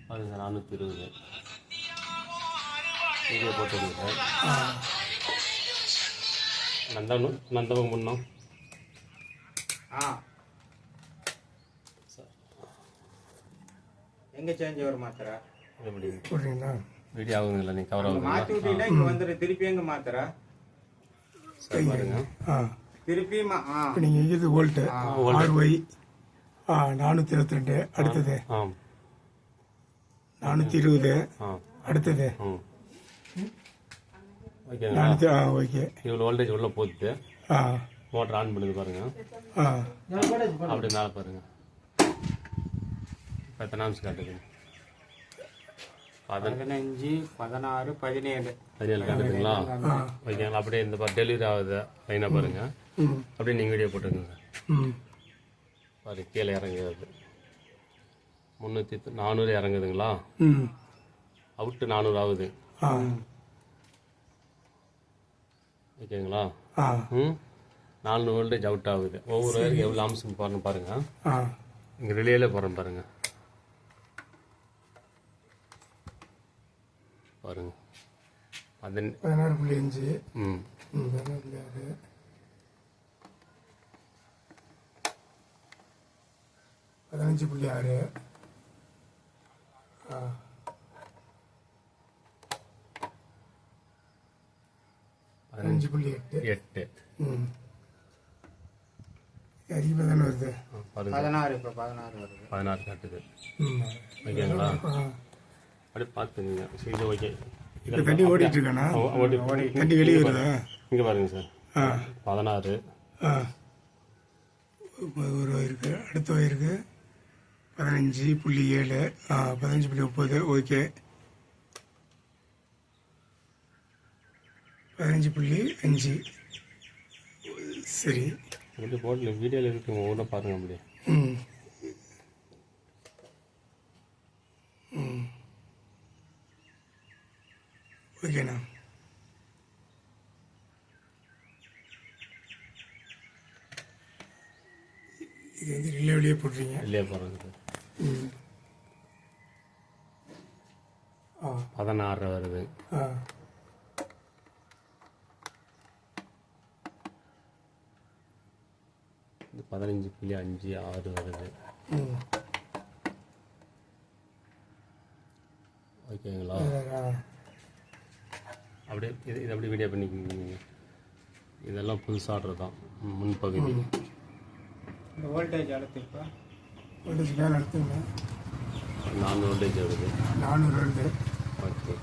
பாருங்க 420 வீடியோ போட்டுருங்க நந்தவங்க முன்னோம் எங்கே சேஞ்ச் வர மாத்திரா எப்படி போடுறீங்களா? வீடியோ ஆகுதுங்களா நீங்கள் கவர் ஆகுது மாற்றி விட்டீங்கன்னா இங்கே வந்துடு திருப்பி எங்கே மாத்திரா சரி பாருங்க திருப்பி இப்போ நீங்கள் இது வோல்ட்டு RY 422 அடுத்தது 420 அடுத்தது ஓகேங்களா ஓகே இவ்வளோ வோல்டேஜ் உள்ளே போகுது மோட்டர் ஆன் பண்ணுது பாருங்க அப்படி மேலே பாருங்க எத்தனை நிமிஷம் காட்டுது 15 16 17 காட்டுதுங்களா ஓகேங்களா அப்படியே இந்த டெலிவரி ஆகுது லைனாக பாருங்க அப்படியே நீங்கள் வீடியோ போட்டுருங்க பாரு கீழே இறங்குது 400 இறங்குதுங்களா அவுட்டு 400 ஆகுது ஓகேங்களா 400 வோல்டேஜ் அவுட் ஆகுது ஒவ்வொரு வயருக்கு எவ்வளோ அம்சம் போகிறேன்னு பாருங்க இங்கே ரிலேல போகிறேன் பாருங்க பாருங்க 16.5 15.6 8 அதிகமாக தானே வருது. 16 இப்போ 16 வருது 16 காட்டுது ஓகேங்களா அப்படியே பார்த்துங்க சரி இது ஓகே இப்போ தண்ணி ஓடிட்டு இருக்கானா? தண்ணி வெளியே வருதா? இங்கே பாருங்க சார் 16 ஒரு வயிருக்கு அடுத்த வயிருக்கு 15.7 15.30 ஓகே 15.5 சரி அப்படியே போட்டில் வீடியோவில் இருக்குங்க ஒவ்வொன்றா பாருங்க அப்படியே ஓகேண்ணா இது வந்து ரிலே வழியே போட்டுறீங்க இல்லையா பாருங்க சார் 16 வருது இது 15.56 வருது ஓகேங்களா அப்படியே இது அப்படியே வீடியோ பண்ணிக்கிங்க இதெல்லாம் புதுசாக ஆர்டர் தான் முன்பகுதி இந்த வோல்டேஜ் அடுத்து இப்போ வோல்டேஜ் மேலே எடுத்துங்க 400 வோல்டேஜ் வருது 400 ஓகே